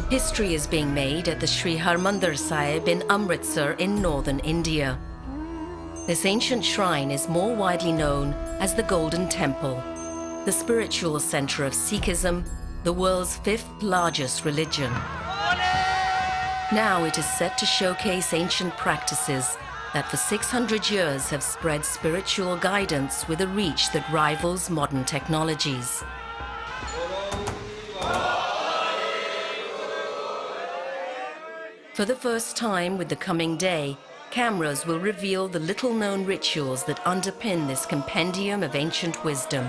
History is being made at the Sri Harmandir Sahib in Amritsar in northern India. This ancient shrine is more widely known as the Golden Temple, the spiritual center of Sikhism, the world's fifth largest religion. Now it is set to showcase ancient practices that for 600 years have spread spiritual guidance with a reach that rivals modern technologies. For the first time with the coming day, cameras will reveal the little-known rituals that underpin this compendium of ancient wisdom.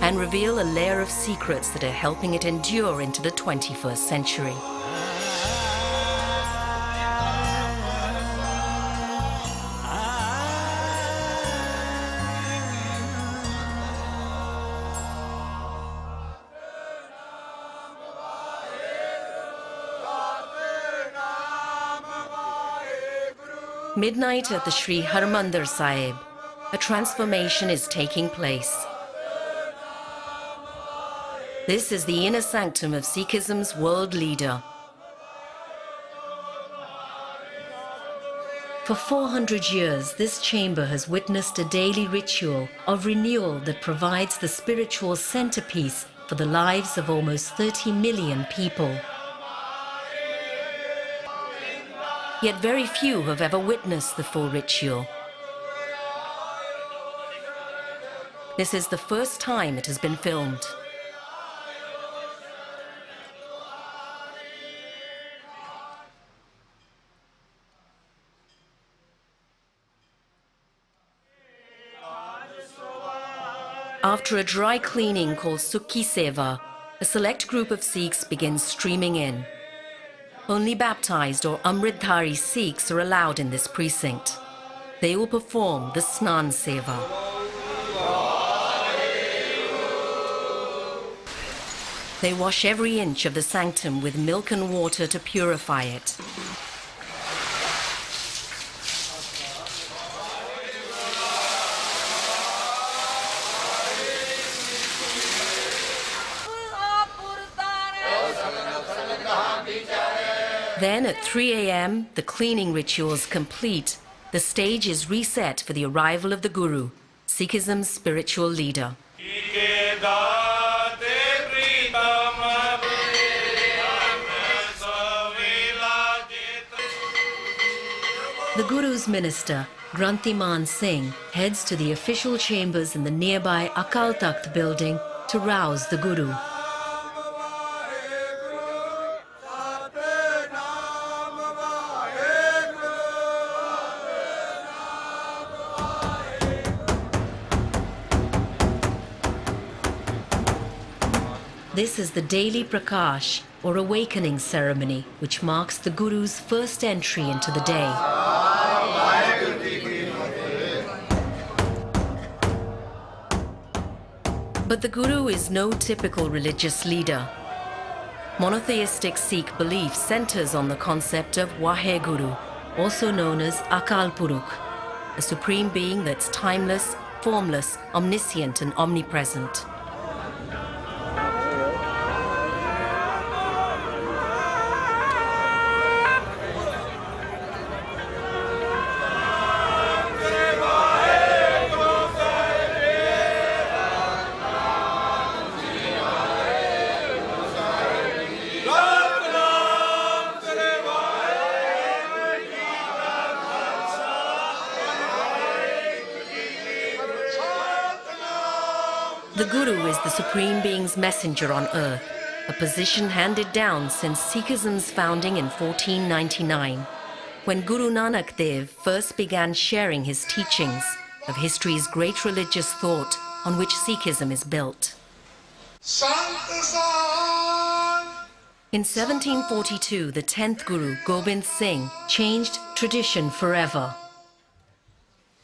And reveal a layer of secrets that are helping it endure into the 21st century. Midnight at the Sri Harmandir Sahib, a transformation is taking place. This is the inner sanctum of Sikhism's world leader. For 400 years, this chamber has witnessed a daily ritual of renewal that provides the spiritual centerpiece for the lives of almost 30 million people. Yet very few have ever witnessed the full ritual. This is the first time it has been filmed. After a dry cleaning called Sukhi Seva, a select group of Sikhs begins streaming in. Only baptized or Amritdhari Sikhs are allowed in this precinct. They will perform the Snan Seva. They wash every inch of the sanctum with milk and water to purify it. Then at 3 a.m., the cleaning rituals complete. The stage is reset for the arrival of the Guru, Sikhism's spiritual leader. The Guru's minister, Granth Singh, heads to the official chambers in the nearby Akal Takht building to rouse the Guru. This is the daily Prakash, or awakening ceremony, which marks the Guru's first entry into the day. But the Guru is no typical religious leader. Monotheistic Sikh belief centers on the concept of Waheguru, also known as Akal Purukh, a supreme being that's timeless, formless, omniscient and omnipresent. The Guru is the Supreme Being's messenger on earth, a position handed down since Sikhism's founding in 1499, when Guru Nanak Dev first began sharing his teachings of history's great religious thought on which Sikhism is built. In 1742, the 10th Guru, Gobind Singh, changed tradition forever.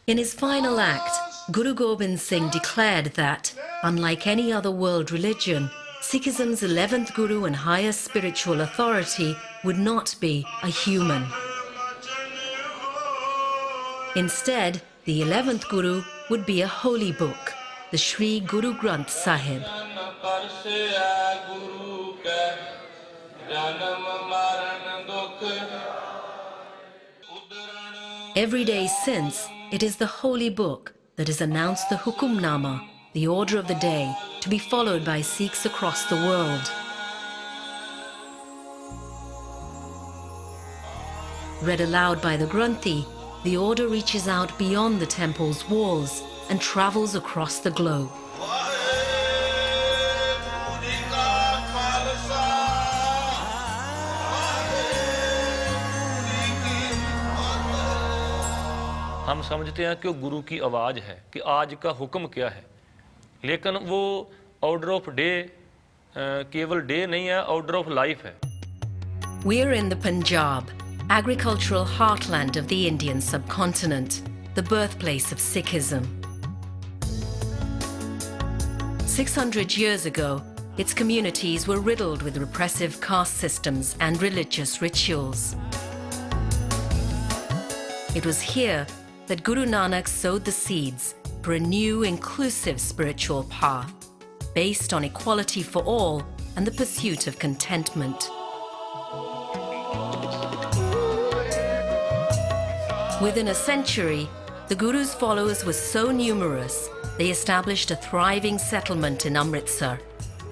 In his final act, Guru Gobind Singh declared that, unlike any other world religion, Sikhism's 11th Guru and highest spiritual authority would not be a human. Instead, the 11th Guru would be a holy book, the Sri Guru Granth Sahib. Every day since, it is the holy book that has announced the Hukumnama, the order of the day, to be followed by Sikhs across the world. Read aloud by the Granthi, the order reaches out beyond the temple's walls and travels across the globe. हम समझते हैं कि वो गुरु की आवाज़ है कि आज का हुक्म क्या है, लेकिन वो ऑर्डर ऑफ डे केवल डे नहीं है, ऑर्डर ऑफ लाइफ है. We're in the Punjab, agricultural heartland of the Indian subcontinent, the birthplace of Sikhism. 600 years ago, its communities were riddled with repressive caste systems and religious rituals. It was here that Guru Nanak sowed the seeds for a new, inclusive spiritual path, based on equality for all and the pursuit of contentment. Within a century, the Guru's followers were so numerous, they established a thriving settlement in Amritsar,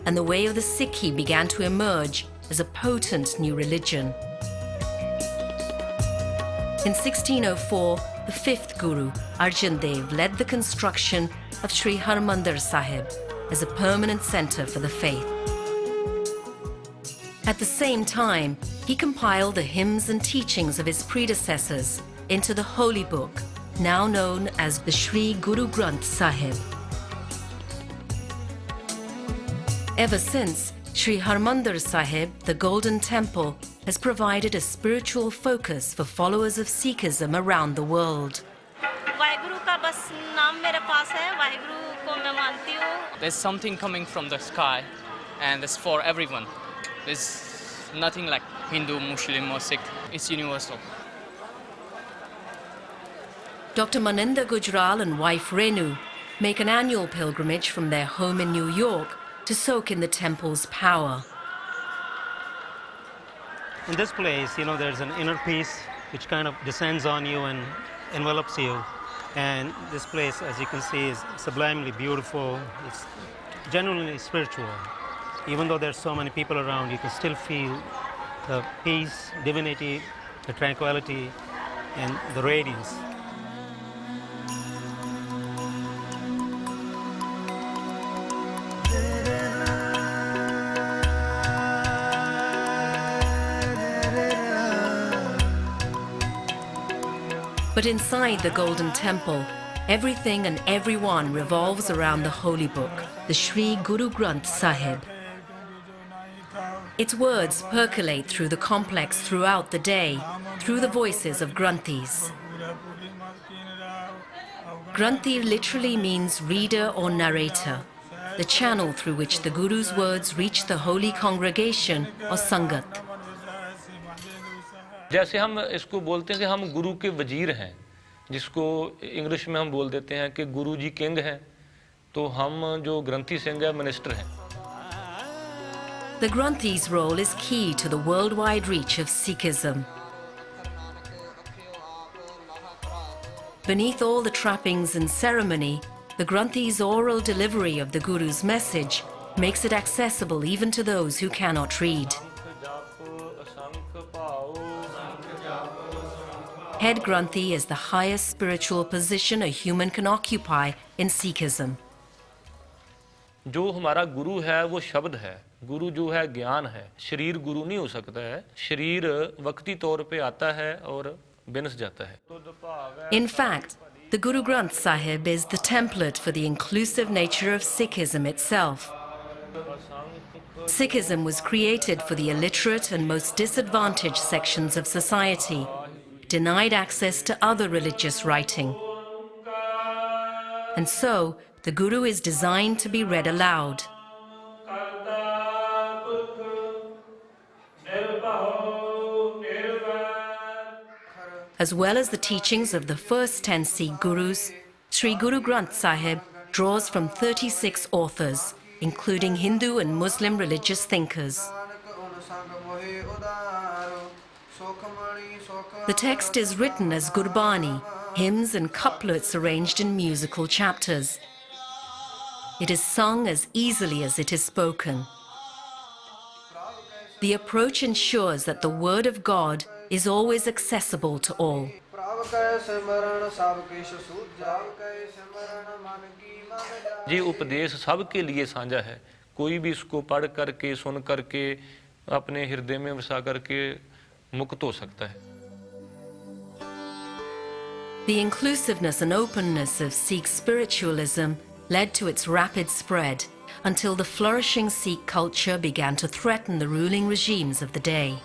and the way of the Sikhi began to emerge as a potent new religion. In 1604, the fifth Guru, Arjan Dev, led the construction of Sri Harmandir Sahib as a permanent centre for the faith. At the same time, he compiled the hymns and teachings of his predecessors into the holy book, now known as the Sri Guru Granth Sahib. Ever since, Sri Harmandir Sahib, the Golden Temple, has provided a spiritual focus for followers of Sikhism around the world. There's something coming from the sky, and it's for everyone. There's nothing like Hindu, Muslim or Sikh. It's universal. Dr. Maninder Gujral and wife Renu make an annual pilgrimage from their home in New York to soak in the temple's power. In this place, there's an inner peace which kind of descends on you and envelops you. And this place, as you can see, is sublimely beautiful. It's genuinely spiritual. Even though there's so many people around, you can still feel the peace, divinity, the tranquility, and the radiance. But inside the Golden Temple, everything and everyone revolves around the holy book, the Sri Guru Granth Sahib. Its words percolate through the complex throughout the day, through the voices of Granthis. Granthi literally means reader or narrator, the channel through which the Guru's words reach the holy congregation or Sangat. जैसे हम इसको बोलते हैं कि हम गुरु के वजीर हैं, जिसको इंग्लिश में हम बोल देते हैं कि गुरु जी किंग हैं, तो हम जो ग्रंथी सिंह है मिनिस्टर हैं. The Granthi's role is key to the worldwide reach of Sikhism. Beneath all the trappings and ceremony, the Granthi's oral delivery of the Guru's message makes it accessible even to those who cannot read. Head Granthi is the highest spiritual position a human can occupy in Sikhism. जो हमारा गुरु है वो शब्द है, गुरु जो है ज्ञान है. शरीर गुरु नहीं हो सकता है, शरीर वक्ती तौर पे आता है और बिनस जाता है. In fact, the Guru Granth Sahib is the template for the inclusive nature of Sikhism itself. Sikhism was created for the illiterate and most disadvantaged sections of society, denied access to other religious writing. And so, the Guru is designed to be read aloud. as well as the teachings of the first 10 Sikh Gurus, Sri Guru Granth Sahib draws from 36 authors, including Hindu and Muslim religious thinkers. The text is written as Gurbani, hymns and couplets arranged in musical chapters. It is sung as easily as it is spoken. The approach ensures that the word of God is always accessible to all. जी उपदेश सबके लिए साझा है, कोई भी इसको पढ़ करके सुन करके अपने हृदय में बसा करके मुक्त हो सकता है. The inclusiveness and openness of Sikh spiritualism led to its rapid spread until the flourishing Sikh culture began to threaten the ruling regimes of the day.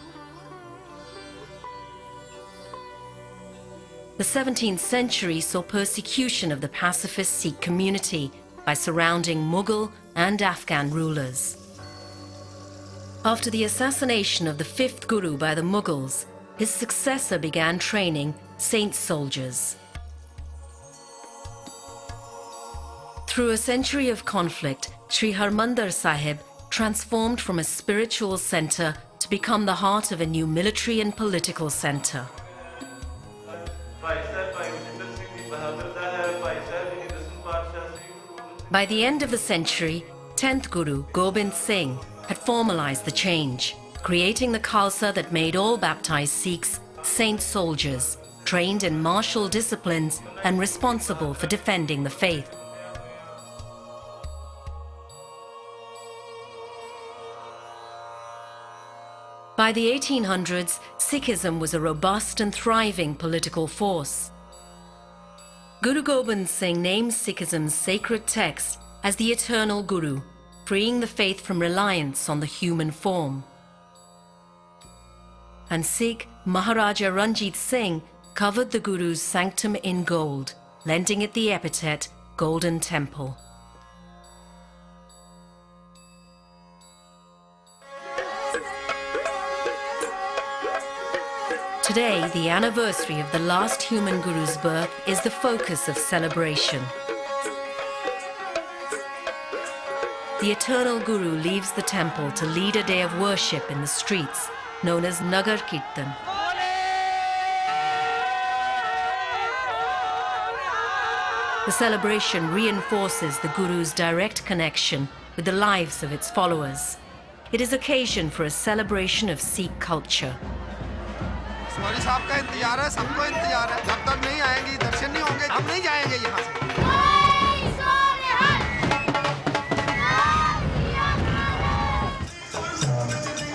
The 17th century saw persecution of the pacifist Sikh community by surrounding Mughal and Afghan rulers. After the assassination of the fifth Guru by the Mughals, his successor began training saint soldiers. Through a century of conflict, Sri Harmandir Sahib transformed from a spiritual centre to become the heart of a new military and political centre. By the end of the century, 10th Guru Gobind Singh had formalised the change, creating the Khalsa that made all baptised Sikhs saint soldiers, trained in martial disciplines and responsible for defending the faith. By the 1800s, Sikhism was a robust and thriving political force. Guru Gobind Singh named Sikhism's sacred text as the eternal Guru, freeing the faith from reliance on the human form. And Sikh Maharaja Ranjit Singh covered the Guru's sanctum in gold, lending it the epithet Golden Temple. Today, the anniversary of the last human Guru's birth is the focus of celebration. The eternal Guru leaves the temple to lead a day of worship in the streets, known as Nagar Kirtan. The celebration reinforces the Guru's direct connection with the lives of its followers. It is occasion for a celebration of Sikh culture. मौलवी साहब का इंतजार है, सबको इंतजार है. जब तक नहीं आएंगी, दर्शन नहीं होंगे, हम नहीं जाएंगे यहाँ से.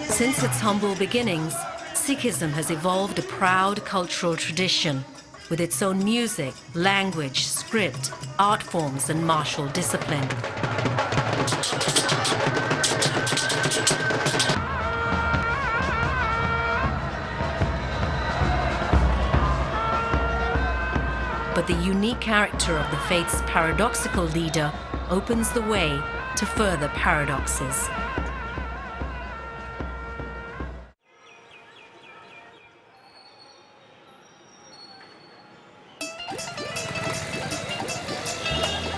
Since its humble beginnings, Sikhism has evolved a proud cultural tradition with its own music, language, script, art forms and martial discipline. But the unique character of the faith's paradoxical leader opens the way to further paradoxes.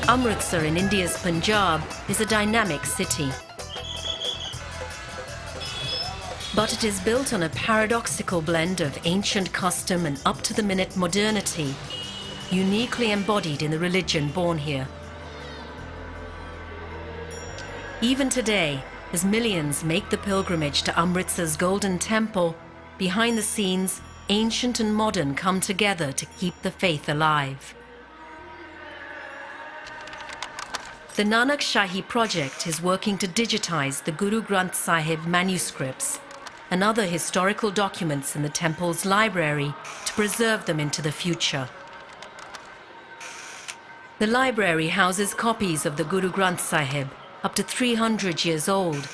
Amritsar in India's Punjab is a dynamic city. But it is built on a paradoxical blend of ancient custom and up-to-the-minute modernity, uniquely embodied in the religion born here. Even today, as millions make the pilgrimage to Amritsar's Golden Temple, behind the scenes, ancient and modern come together to keep the faith alive. The Nanak Shahi project is working to digitize the Guru Granth Sahib manuscripts and other historical documents in the temple's library to preserve them into the future. The library houses copies of the Guru Granth Sahib, up to 300 years old,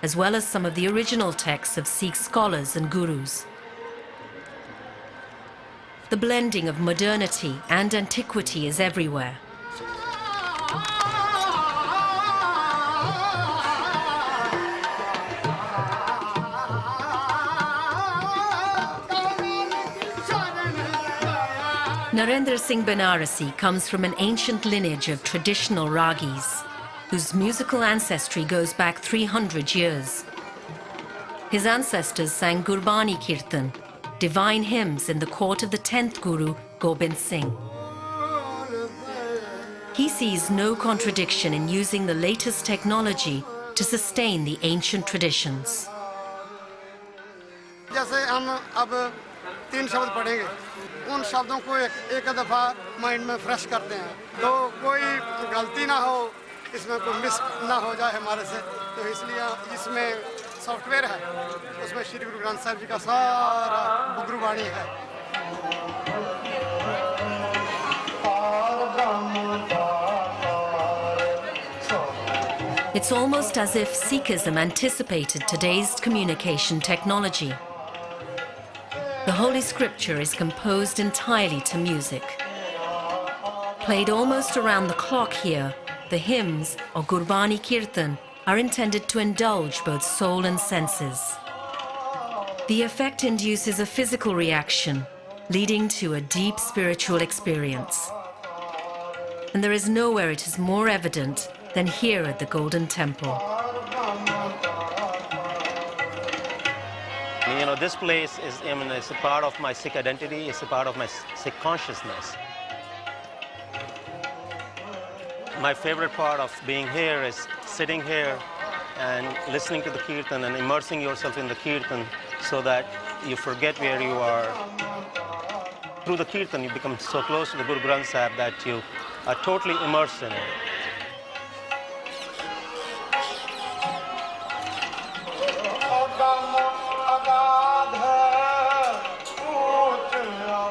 as well as some of the original texts of Sikh scholars and gurus. The blending of modernity and antiquity is everywhere. Narendra Singh Banarasi comes from an ancient lineage of traditional ragis, whose musical ancestry goes back 300 years. His ancestors sang Gurbani Kirtan, divine hymns in the court of the 10th Guru, Gobind Singh. He sees no contradiction in using the latest technology to sustain the ancient traditions. जैसे हम अब 3 शब्द पढ़ेंगे, उन शब्दों को एक दफ़ा माइंड में फ्रेश करते हैं, तो कोई गलती ना हो, इसमें कोई मिस ना हो जाए हमारे से, तो इसलिए इसमें सॉफ्टवेयर है, उसमें श्री गुरु ग्रंथ साहिब जी का सारा गुरुवाणी है. It's almost as if Sikhism anticipated today's communication technology. The Holy Scripture is composed entirely to music. Played almost around the clock here, the hymns, or Gurbani Kirtan, are intended to indulge both soul and senses. The effect induces a physical reaction, leading to a deep spiritual experience. And there is nowhere it is more evident than here at the Golden Temple. You know, this place is, I mean, it's a part of my Sikh identity, it's a part of my Sikh consciousness. My favorite part of being here is sitting here and listening to the Kirtan and immersing yourself in the Kirtan so that you forget where you are. Through the Kirtan, you become so close to the Guru Granth Sahib that you are totally immersed in it.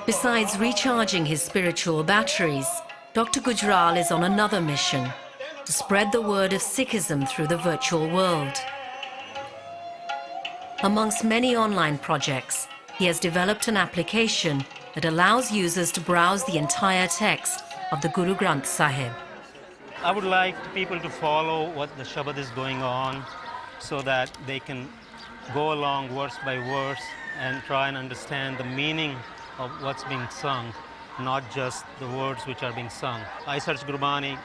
Besides recharging his spiritual batteries, Dr. Gujral is on another mission, to spread the word of Sikhism through the virtual world. Amongst many online projects, he has developed an application that allows users to browse the entire text of the Guru Granth Sahib. I would like people to follow what the Shabad is going on so that they can go along verse by verse and try and understand the meaning of what's being sung, not just the words which are being sung. I Search Gurbani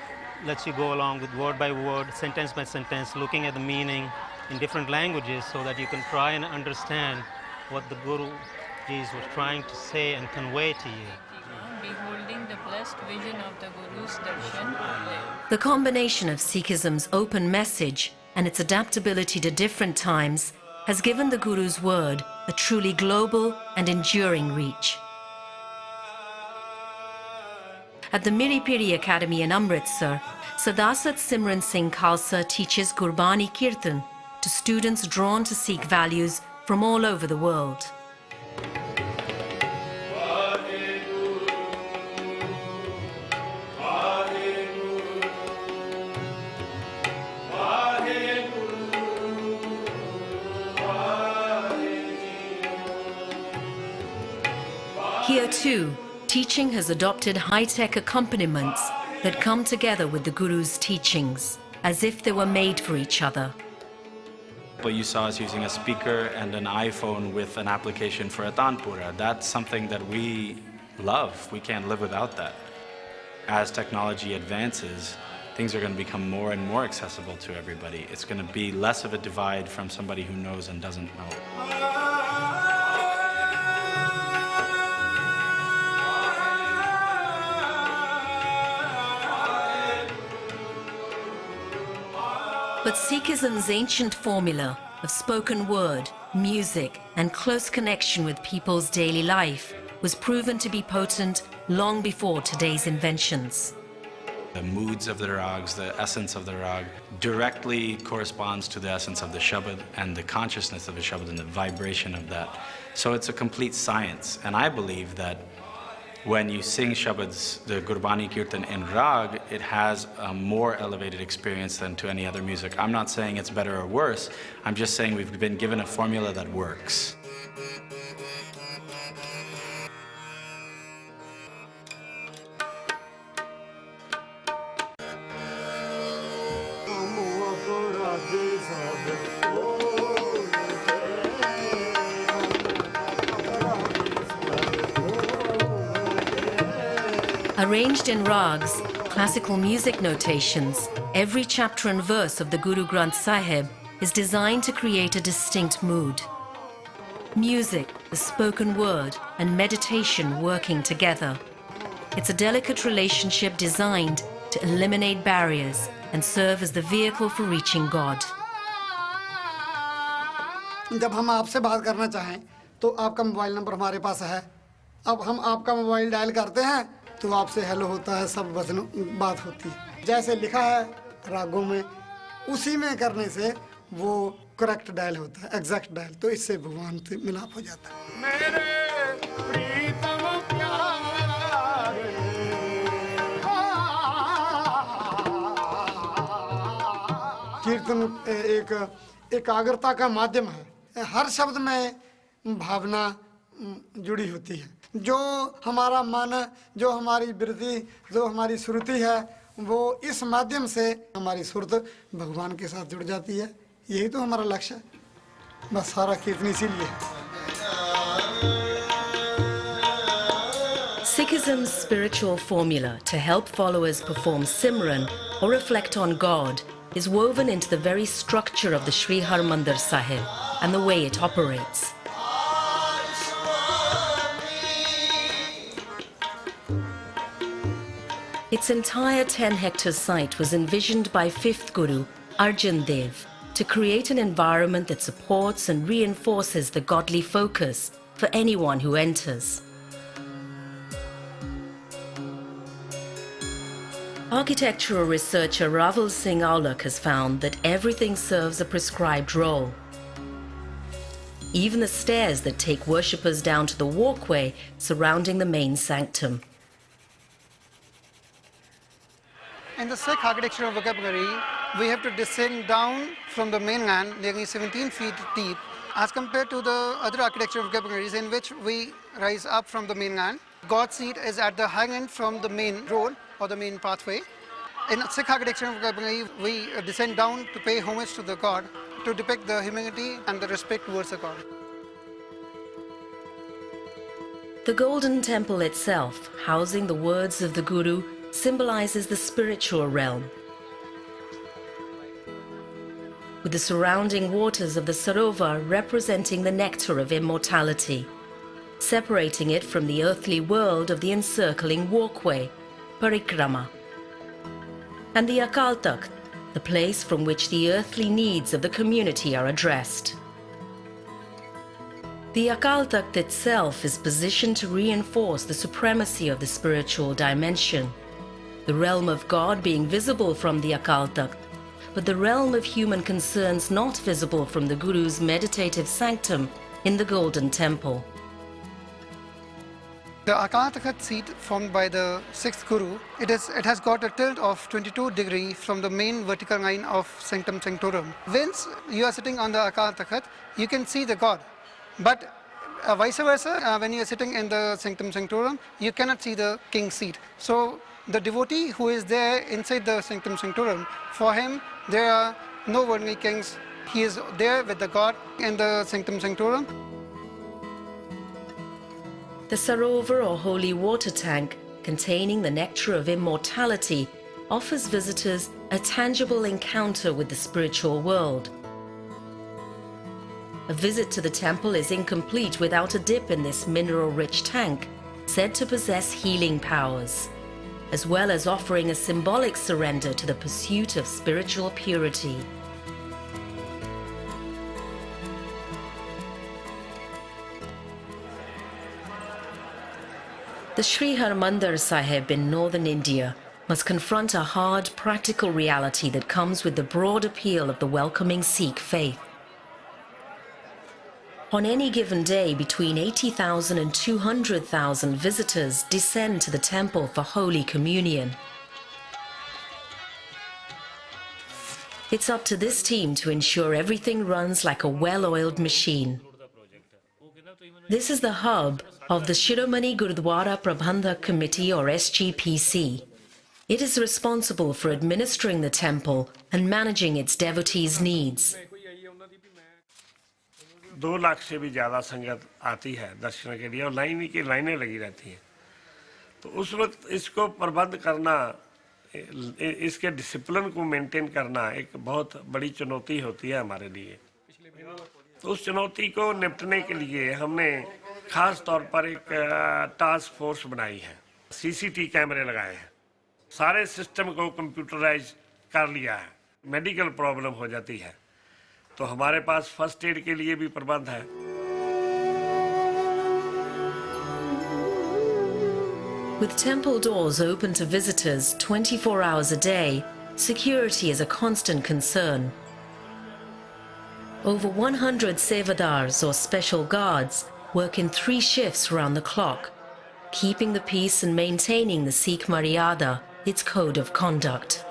lets you go along with word by word, sentence by sentence, looking at the meaning in different languages so that you can try and understand what the Guru Jis was trying to say and convey to you. Beholding the blessed vision of the Guru's darshan. The combination of Sikhism's open message and its adaptability to different times has given the Guru's word a truly global and enduring reach. At the Miri Piri Academy in Amritsar, Sadasat Simran Singh Khalsa teaches Gurbani Kirtan to students drawn to Sikh values from all over the world. Here too, teaching has adopted high-tech accompaniments that come together with the Guru's teachings, as if they were made for each other. What you saw is using a speaker and an iPhone with an application for a tanpura. That's something that we love. We can't live without that. As technology advances, things are going to become more and more accessible to everybody. It's going to be less of a divide from somebody who knows and doesn't know. But Sikhism's ancient formula of spoken word, music, and close connection with people's daily life was proven to be potent long before today's inventions. The moods of the rags, the essence of the rag, directly corresponds to the essence of the Shabad and the consciousness of the Shabad and the vibration of that. So it's a complete science. And I believe that when you sing Shabads, the Gurbani Kirtan in rag, it has a more elevated experience than to any other music. I'm not saying it's better or worse. I'm just saying we've been given a formula that works. Arranged in rags, classical music notations, every chapter and verse of the Guru Granth Sahib is designed to create a distinct mood. Music, the spoken word, and meditation working together. It's a delicate relationship designed to eliminate barriers and serve as the vehicle for reaching God. जब हम आपसे बात करना चाहें तो आपका mobile number हमारे पास है. अब हम आपका मोबाइल डायल करते हैं तो आपसे हेलो होता है, सब बात होती है. जैसे लिखा है रागों में, उसी में करने से वो करेक्ट डायल होता है, एग्जैक्ट डायल. तो इससे भगवान से मिलाप हो जाता है. मेरे प्रीतम प्यारे, कीर्तन एक एकाग्रता का माध्यम है. हर शब्द में भावना जुड़ी होती है. जो हमारा मन, जो हमारी वृत्ति, जो हमारी श्रुति है, वो इस माध्यम से हमारी सुरत भगवान के साथ जुड़ जाती है. यही तो हमारा लक्ष्य है. बस सारा कीर्तन इसीलिए है. Sikhism's spiritual formula to help followers perform Simran or reflect on God is woven into the very structure of the Sri Harmandir Sahib and the way it operates. Its entire 10-hectare site was envisioned by 5th Guru, Arjan Dev, to create an environment that supports and reinforces the godly focus for anyone who enters. Architectural researcher Jassa Singh Ahluwalia has found that everything serves a prescribed role. Even the stairs that take worshippers down to the walkway surrounding the main sanctum. In the Sikh architectural vocabulary, we have to descend down from the mainland nearly 17 feet deep as compared to the other architectural vocabularies in which we rise up from the mainland. God's seat is at the high end from the main road or the main pathway. In Sikh architectural vocabulary, we descend down to pay homage to the God, to depict the humility and the respect towards the God. The Golden Temple itself, housing the words of the Guru, symbolizes the spiritual realm, with the surrounding waters of the Sarovar representing the nectar of immortality, separating it from the earthly world of the encircling walkway, Parikrama, and the Akal Takht, the place from which the earthly needs of the community are addressed. The Akal Takht itself is positioned to reinforce the supremacy of the spiritual dimension, the realm of God being visible from the Akal Takht, but the realm of human concerns not visible from the Guru's meditative sanctum in the Golden Temple. The Akal Takht seat formed by the 6th Guru, it has got a tilt of 22 degrees from the main vertical line of Sanctum Sanctorum. Once you are sitting on the Akal Takht, you can see the God. But vice versa, when you are sitting in the Sanctum Sanctorum, you cannot see the king's seat. So the devotee who is there inside the Sanctum Sanctorum, for him there are no worldly kings. He is there with the God in the Sanctum Sanctorum. The Sarovar or holy water tank, containing the nectar of immortality, offers visitors a tangible encounter with the spiritual world. A visit to the temple is incomplete without a dip in this mineral-rich tank, said to possess healing powers, as well as offering a symbolic surrender to the pursuit of spiritual purity. The Sri Harmandir Sahib in northern India must confront a hard, practical reality that comes with the broad appeal of the welcoming Sikh faith. On any given day, between 80,000 and 200,000 visitors descend to the temple for Holy Communion. It's up to this team to ensure everything runs like a well-oiled machine. This is the hub of the Shiromani Gurdwara Prabandhak Committee or SGPC. It is responsible for administering the temple and managing its devotees' needs. 2 lakh से भी ज़्यादा संगत आती है दर्शन के लिए और लाइनें लगी रहती हैं. तो उस वक्त इसको प्रबंध करना, इसके डिसिप्लिन को मेंटेन करना एक बहुत बड़ी चुनौती होती है हमारे लिए। तो उस चुनौती को निपटने के लिए हमने खास तौर पर एक टास्क फोर्स बनाई है, सीसीटीवी कैमरे लगाए हैं, सारे सिस्टम को कंप्यूटराइज कर लिया है। मेडिकल प्रॉब्लम हो जाती है तो हमारे पास फर्स्ट एड के लिए भी प्रबंध है। With temple doors open to visitors 24 hours a day, security is a constant concern. Over 100 sevadars or special guards work in 3 shifts round the clock, keeping the peace and maintaining the Sikh Maryada, its code of conduct.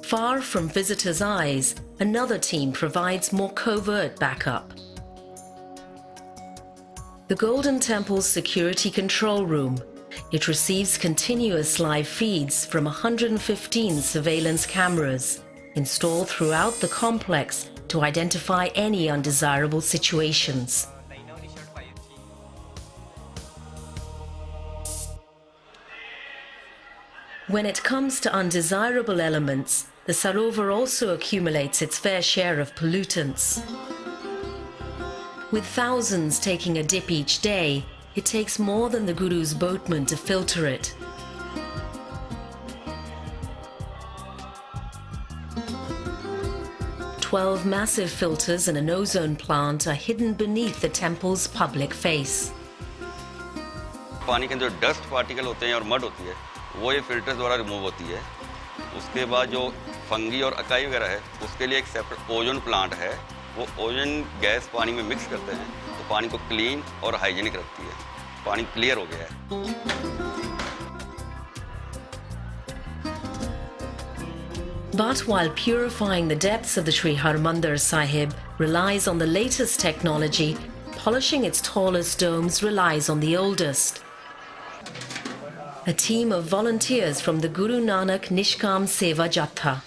Far from visitors' eyes, another team provides more covert backup. The Golden Temple's security control room. It receives continuous live feeds from 115 surveillance cameras installed throughout the complex to identify any undesirable situations. When it comes to undesirable elements, the Sarovar also accumulates its fair share of pollutants. With thousands taking a dip each day, it takes more than the Guru's boatman to filter it. Twelve massive filters and an ozone plant are hidden beneath the temple's public face. पानी के जो dust particle होते हैं और mud होती है वो ये फिल्टर्स द्वारा रिमूव होती है। उसके बाद जो फंगी और अकाई वगैरह है उसके लिए एक सेपरेट ओजोन प्लांट है। वो ओजोन गैस पानी में मिक्स करते हैं तो पानी को क्लीन और हाइजीनिक रखती है। पानी क्लियर हो गया है। But while purifying the depths of the Sri Harmandir Sahib relies on the latest technology, polishing its tallest domes relies on the oldest. A team of volunteers from the Guru Nanak Nishkam Seva Jatha.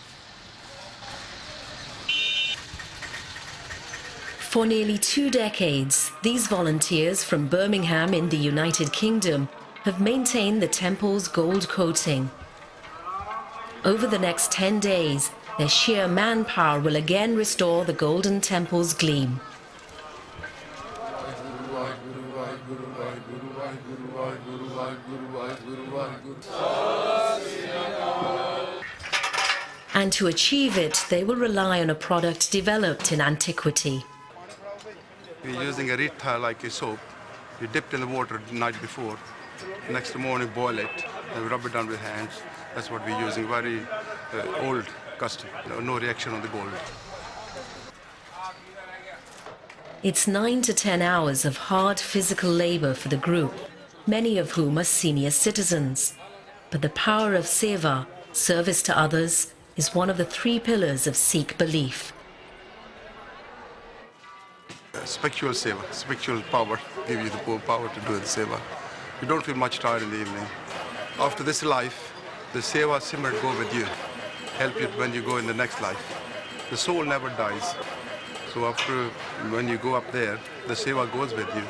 For nearly 2 decades, these volunteers from Birmingham in the United Kingdom have maintained the temple's gold coating. Over the next 10 days, their sheer manpower will again restore the Golden Temple's gleam. And to achieve it, they will rely on a product developed in antiquity. We're using a retha like a soap. We dipped in the water the night before. Next morning, boil it, and we rub it down with hands. That's what we're using, very old custom, no reaction on the gold. It's 9 to 10 hours of hard physical labor for the group, many of whom are senior citizens. But the power of seva, service to others, is one of the 3 pillars of Sikh belief. Spiritual seva, spiritual power, give you the power to do the seva. You don't feel much tired in the evening. After this life, the seva simmer go with you, help you when you go in the next life. The soul never dies. So after, when you go up there, the seva goes with you.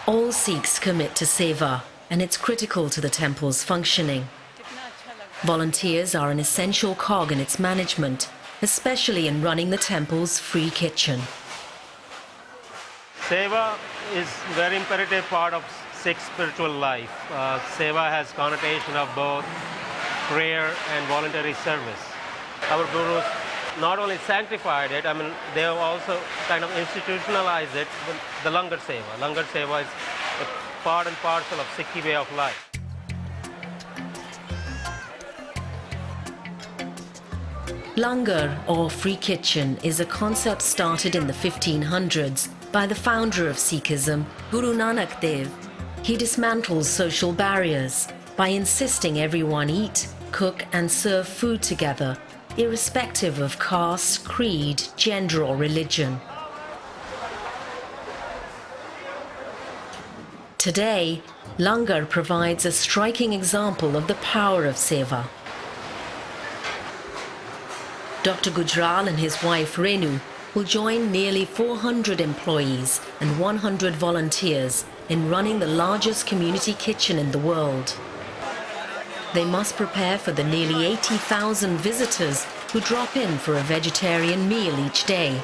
All Sikhs commit to seva, and it's critical to the temple's functioning. Volunteers are an essential cog in its management, especially in running the temple's free kitchen. Seva is a very imperative part of Sikh spiritual life. Seva has connotation of both prayer and voluntary service. Our gurus not only sanctified it, they have also kind of institutionalized it, the Langar Seva. Langar Seva is a part and parcel of Sikhi way of life. Langar, or free kitchen, is a concept started in the 1500s by the founder of Sikhism, Guru Nanak Dev. He dismantles social barriers by insisting everyone eat, cook and serve food together, irrespective of caste, creed, gender or religion. Today, Langar provides a striking example of the power of seva. Dr. Gujral and his wife Renu will join nearly 400 employees and 100 volunteers in running the largest community kitchen in the world. They must prepare for the nearly 80,000 visitors who drop in for a vegetarian meal each day.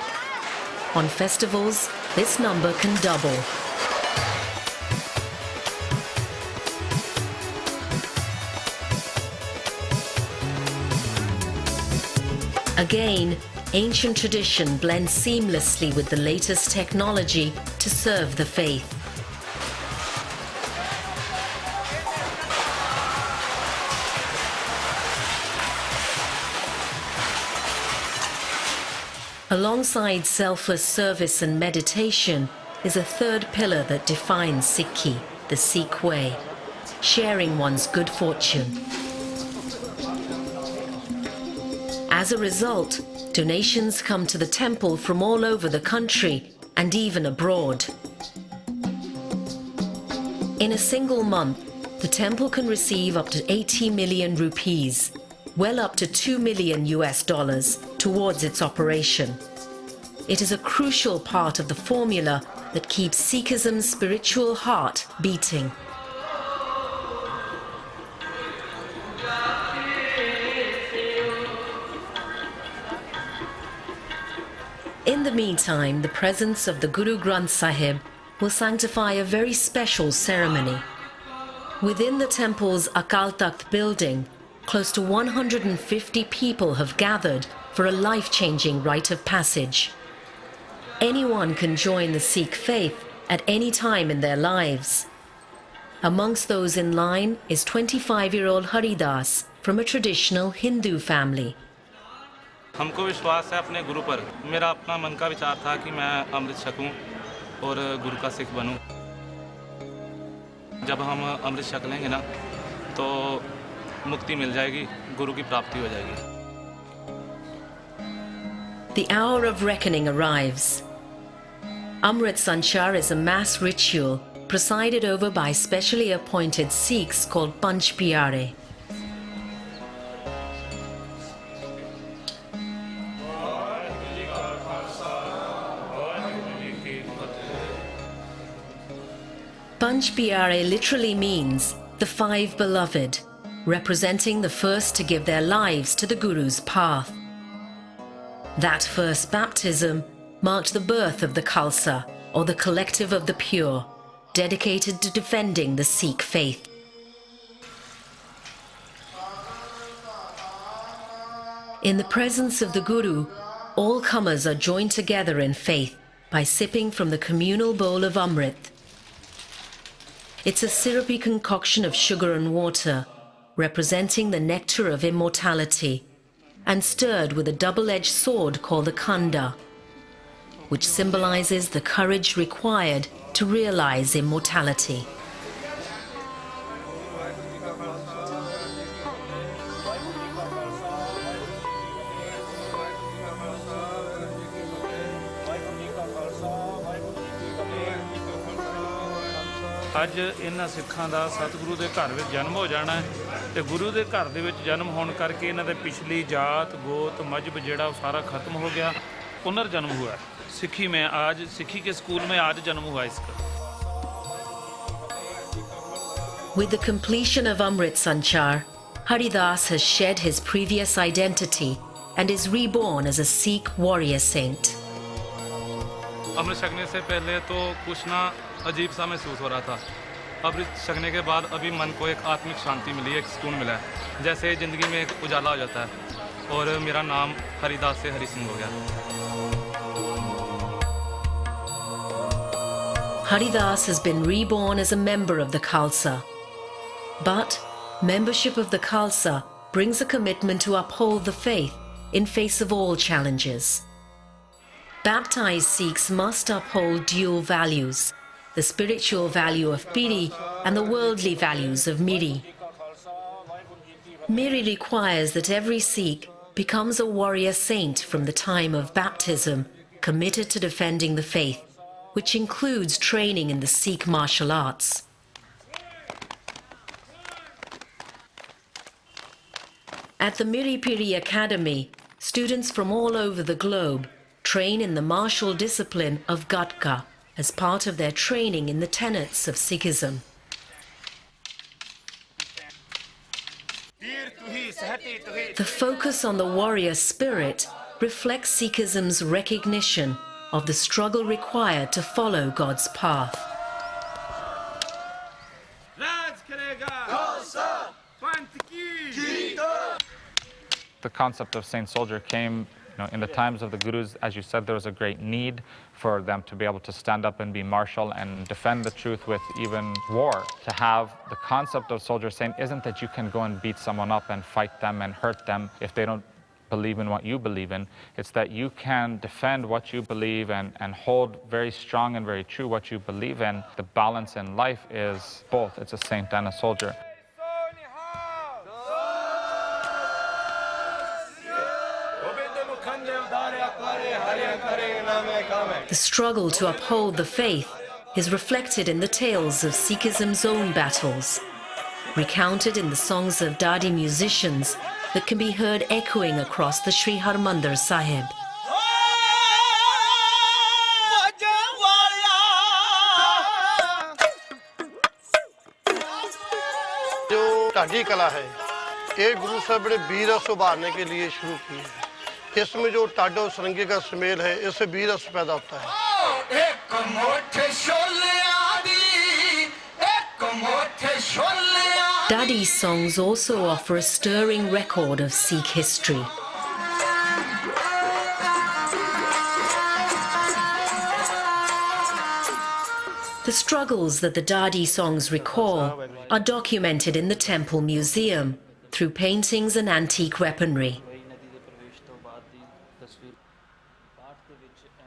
On festivals, this number can double. Again, ancient tradition blends seamlessly with the latest technology to serve the faith. Alongside selfless service and meditation is a third pillar that defines Sikhi, the Sikh way, sharing one's good fortune. As a result, donations come to the temple from all over the country and even abroad. In a single month, the temple can receive up to 80 million rupees, well up to $2 million towards its operation. It is a crucial part of the formula that keeps Sikhism's spiritual heart beating. In the meantime, the presence of the Darbar Sahib will sanctify a very special ceremony. Within the temple's Akal Takht building, close to 150 people have gathered for a life-changing rite of passage. Anyone can join the Sikh faith at any time in their lives. Amongst those in line is 25-year-old Haridas from a traditional Hindu family. हमको विश्वास है अपने गुरु पर। मेरा अपना मन का विचार था कि मैं अमृत छकूं और गुरु का सिख बनूं। जब हम अमृत छक लेंगे ना तो मुक्ति मिल जाएगी, गुरु की प्राप्ति हो जाएगी। The hour of reckoning arrives. Amrit Sanchar is a mass ritual presided over by specially appointed Sikhs called Panch Pyare. Panch Pyare literally means the five beloved, representing the first to give their lives to the Guru's path. That first baptism marked the birth of the Khalsa, or the collective of the pure, dedicated to defending the Sikh faith. In the presence of the Guru, all comers are joined together in faith by sipping from the communal bowl of Amrit. It's a syrupy concoction of sugar and water, representing the nectar of immortality, and stirred with a double-edged sword called the Khanda, which symbolizes the courage required to realize immortality. ਅੱਜ ਇਹਨਾਂ ਸਿੱਖਾਂ ਦਾ ਸਤਿਗੁਰੂ ਦੇ ਘਰ ਵਿੱਚ ਜਨਮ ਹੋ ਜਾਣਾ ਹੈ ਤੇ ਗੁਰੂ ਦੇ ਘਰ ਦੇ ਵਿੱਚ ਜਨਮ ਹੋਣ ਕਰਕੇ ਇਹਨਾਂ ਦੇ ਪਿਛਲੀ ਜਾਤ ਗੋਤ ਮਜਬ ਜਿਹੜਾ ਉਹ ਸਾਰਾ ਖਤਮ ਹੋ ਗਿਆ ਪੁਨਰ ਜਨਮ हुआ सिखी में आज सिखी के स्कूल में आज जन्म हुआ इसका. With the completion of Amrit Sanchar, Haridas has shed his previous identity and is reborn as a Sikh warrior saint. अमृत छकने से पहले तो कुछ ना अजीब सा महसूस हो रहा था. अमृत छकने के बाद अभी मन को एक आत्मिक शांति मिली, एक सुकून मिला है, जैसे ज़िंदगी में एक उजाला हो जाता है और मेरा नाम हरिदास से हरि सिंह हो गया. Haridas has been reborn as a member of the Khalsa. But membership of the Khalsa brings a commitment to uphold the faith in face of all challenges. Baptized Sikhs must uphold dual values, the spiritual value of Piri and the worldly values of Miri. Miri requires that every Sikh becomes a warrior saint from the time of baptism, committed to defending the faith, which includes training in the Sikh martial arts. At the Miri Piri Academy, students from all over the globe train in the martial discipline of Gatka as part of their training in the tenets of Sikhism. The focus on the warrior spirit reflects Sikhism's recognition of the struggle required to follow God's path. The concept of saint soldier came in the times of the gurus. As you said, there was a great need for them to be able to stand up and be martial and defend the truth with even war. To have the concept of soldier saint isn't that you can go and beat someone up and fight them and hurt them if they don't believe in what you believe in. It's that you can defend what you believe and hold very strong and very true what you believe in. The balance in life is both. It's a saint and a soldier. The struggle to uphold the faith is reflected in the tales of Sikhism's own battles, recounted in the songs of Dadi musicians that can be heard echoing across the Sri Harmandir Sahib. जो ढाडी कला है, ये गुरु साहब ने वीर सुधारने के लिए शुरू की है। इसमें जो टाडो सरंगी का सुमेल है, इससे वीर रस पैदा होता है। Dadi songs also offer a stirring record of Sikh history. The struggles that the Dadi songs recall are documented in the Temple Museum through paintings and antique weaponry.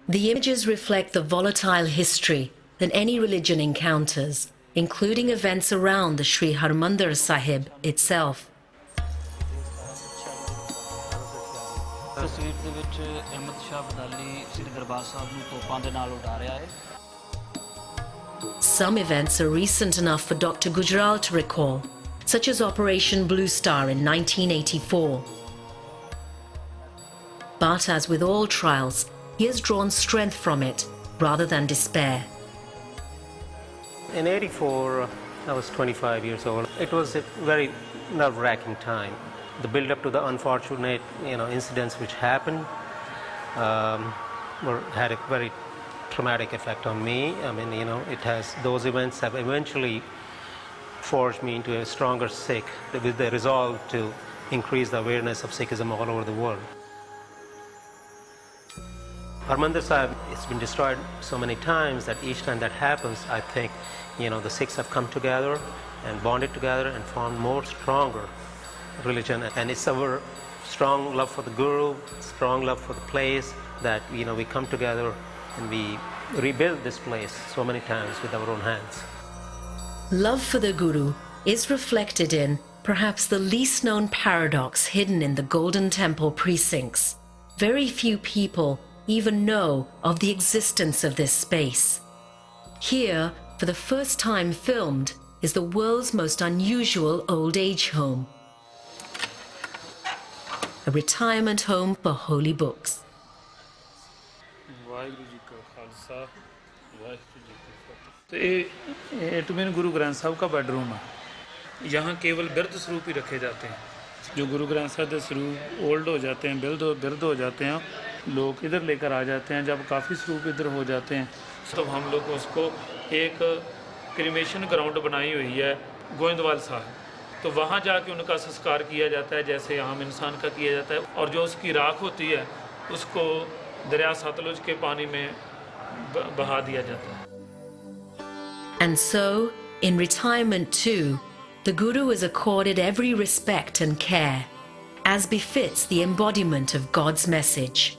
The images reflect the volatile history that any religion encounters, including events around the Sri Harmandir Sahib itself. Some events are recent enough for Dr. Gujral to recall, such as Operation Blue Star in 1984. But as with all trials, he has drawn strength from it rather than despair. In '84, I was 25 years old. It was a very nerve-wracking time. The build-up to the unfortunate, incidents which happened had a very traumatic effect on me. I mean, those events have eventually forged me into a stronger Sikh with the resolve to increase the awareness of Sikhism all over the world. Harmandir Sahib, it's been destroyed so many times that each time that happens, I think, the Sikhs have come together and bonded together and formed more stronger religion. And it's our strong love for the Guru, strong love for the place that, we come together and we rebuild this place so many times with our own hands. Love for the Guru is reflected in perhaps the least known paradox hidden in the Golden Temple precincts. Very few people even know of the existence of this space. Here, for the first time filmed, is the world's most unusual old age home. A retirement home for holy books. ये गुरु ग्रंथ साहब का bedroom है। यहाँ केवल बिरध स्वरूप ही रखे जाते हैं। जो गुरु ग्रंथ साहब के स्वरूप ओल्ड हो जाते हैं, बिरध हो जाते हैं, लोग इधर लेकर आ जाते हैं। जब काफ़ी स्वरूप इधर हो जाते हैं तो हम लोग उसको एक क्रिमेशन ग्राउंड बनाई हुई है गोविंदवाल साहब, तो वहाँ जाके उनका संस्कार किया जाता है जैसे आम इंसान का किया जाता है। और जो उसकी राख होती है उसको दरिया सतलुज के पानी में बहा दिया जाता है। And so, in retirement too, the Guru is accorded every respect and care, as befits the embodiment of God's message.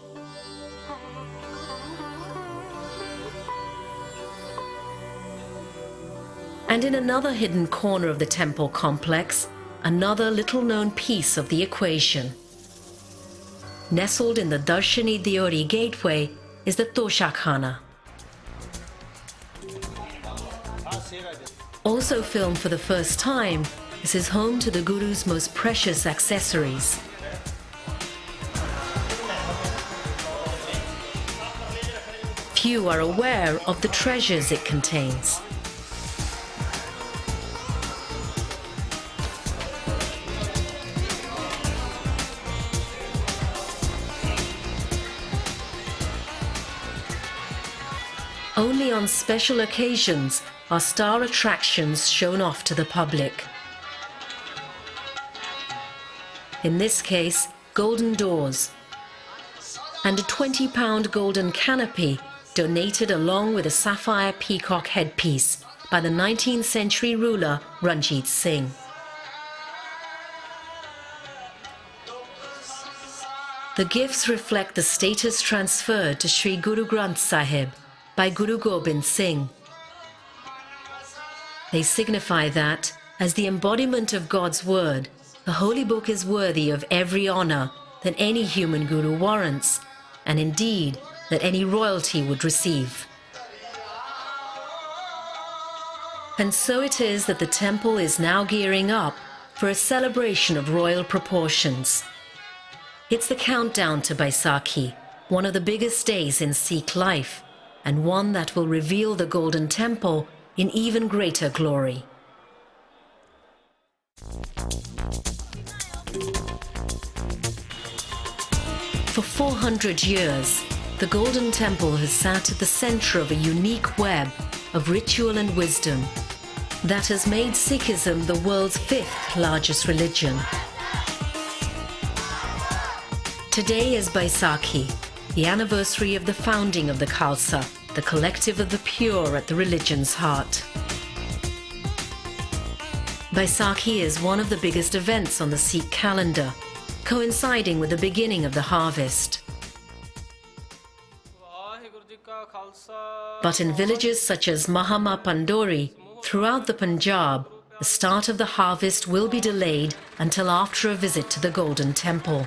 And in another hidden corner of the temple complex, another little-known piece of the equation. Nestled in the Darshani Deori gateway is the Toshakhana. Also filmed for the first time, this is home to the Guru's most precious accessories. Few are aware of the treasures it contains. Only on special occasions are star attractions shown off to the public. In this case, golden doors and a £20 golden canopy donated along with a sapphire peacock headpiece by the 19th century ruler Ranjit Singh. The gifts reflect the status transferred to Sri Guru Granth Sahib by Guru Gobind Singh. They signify that, as the embodiment of God's word, the holy book is worthy of every honor that any human guru warrants, and indeed that any royalty would receive. And so it is that the temple is now gearing up for a celebration of royal proportions. It's the countdown to Baisakhi, one of the biggest days in Sikh life, and one that will reveal the Golden Temple in even greater glory. For 400 years, the Golden Temple has sat at the center of a unique web of ritual and wisdom that has made Sikhism the world's 5th largest religion. Today is Baisakhi, the anniversary of the founding of the Khalsa, the collective of the pure at the religion's heart. Baisakhi is one of the biggest events on the Sikh calendar, coinciding with the beginning of the harvest. But in villages such as Mahama Pandori, throughout the Punjab, the start of the harvest will be delayed until after a visit to the Golden Temple.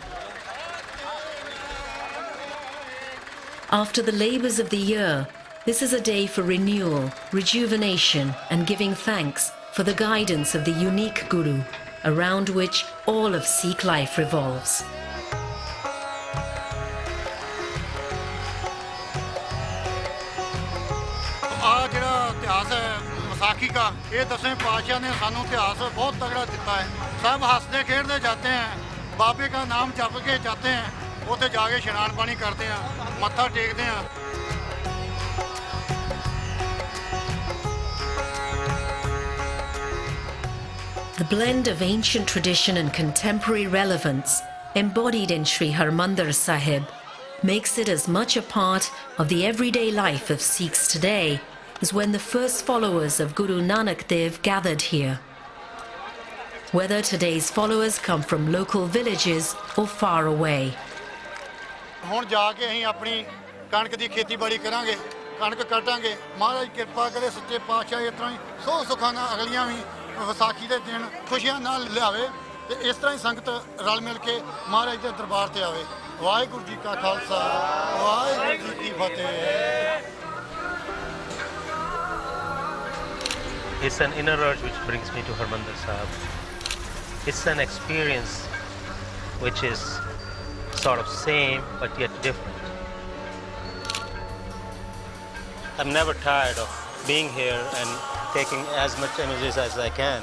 After the labours of the year, this is a day for renewal, rejuvenation, and giving thanks for the guidance of the unique Guru, around which all of Sikh life revolves. Vaisakhi का ये 10वें पातशाह ने सानू इतिहास बहुत तगड़ा दिता है सब हंसते खेलते जाते हैं बाबे का नाम जप के जाते हैं उसे जाके स्नान पानी करते हैं मत्था टेकते हैं The blend of ancient tradition and contemporary relevance embodied in Sri Harmandir Sahib makes it as much a part of the everyday life of Sikhs today as when the first followers of Guru Nanak Dev gathered here. Whether today's followers come from local villages or far away. ਹੁਣ ਜਾ ਕੇ ਅਸੀਂ ਆਪਣੀ ਕਣਕ ਦੀ ਖੇਤੀਬਾੜੀ ਕਰਾਂਗੇ ਕਣਕ ਕੱਟਾਂਗੇ ਮਹਾਰਾਜ ਕਿਰਪਾ ਕਰੇ ਸੱਚੇ ਪਾਤਸ਼ਾਹ ਇਸ ਤਰ੍ਹਾਂ ਹੀ ਸੋ ਸੁੱਖਾਂ ਨਾਲ ਅਗਲੀਆਂ ਵੀ ਵਿਸਾਖੀ ਦੇ ਦਿਨ ਖੁਸ਼ੀਆਂ ਨਾਲ ਲਿਆਵੇ ਤੇ ਇਸ ਤਰ੍ਹਾਂ ਹੀ ਸੰਗਤ ਰਲ ਮਿਲ ਕੇ ਮਹਾਰਾਜ ਦੇ ਦਰਬਾਰ ਤੇ ਆਵੇ ਵਾਹਿਗੁਰੂ ਜੀ ਕਾ ਖਾਲਸਾ ਵਾਹਿਗੁਰੂ ਜੀ ਕੀ ਫਤਿਹ It's an inner urge which brings me to Harmandir Sahib. It's an experience which is sort of same but yet different. I'm never tired of being here and taking as much images as I can.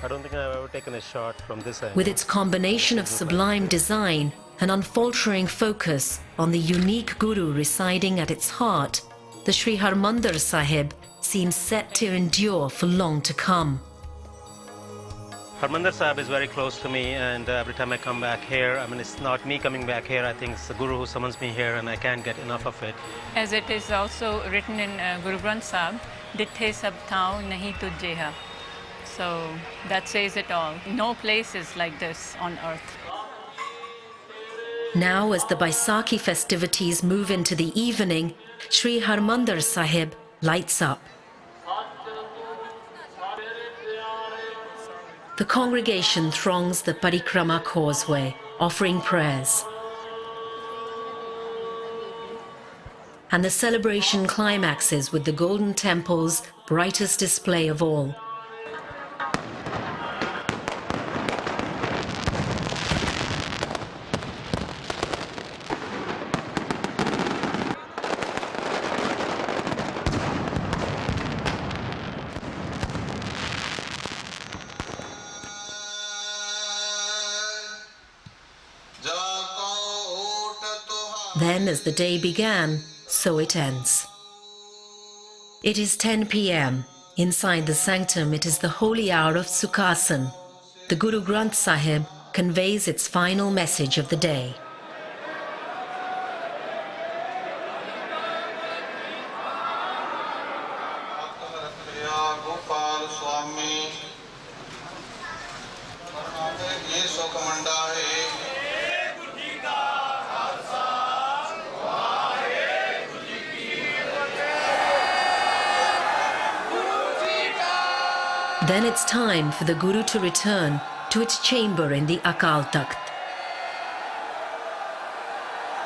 I don't think I've ever taken a shot from this angle. With its combination of sublime design and unfaltering focus on the unique Guru residing at its heart, the Sri Harmandir Sahib seems set to endure for long to come. Harmandir Sahib is very close to me, and every time I come back here, I mean, it's not me coming back here, I think it's the Guru who summons me here, and I can't get enough of it. As it is also written in Guru Granth Sahib, Dithe sab thao nahi tujjeha. So that says it all. No place is like this on earth. Now, as the Baisakhi festivities move into the evening, Sri Harmandir Sahib lights up. The congregation throngs the Parikrama causeway, offering prayers. And the celebration climaxes with the Golden Temple's brightest display of all. Then, as the day began, so it ends. It is 10 p.m. Inside the sanctum, it is the holy hour of Sukhasan. The Guru Granth Sahib conveys its final message of the day. Then it's time for the Guru to return to its chamber in the Akal Takht.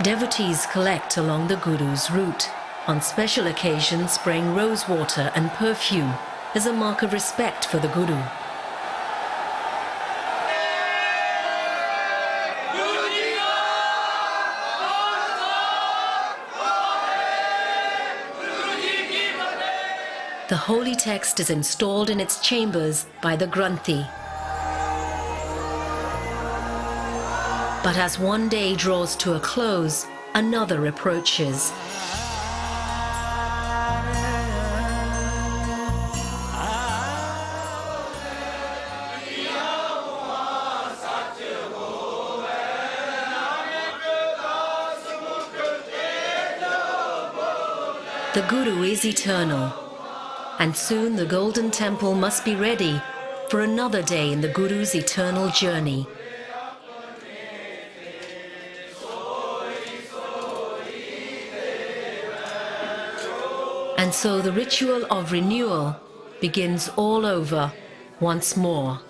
Devotees collect along the Guru's route, on special occasions spraying rose water and perfume as a mark of respect for the Guru. The holy text is installed in its chambers by the Granthi. But as one day draws to a close, another approaches. The Guru is eternal. And soon the Golden Temple must be ready for another day in the Guru's eternal journey. And so the ritual of renewal begins all over once more.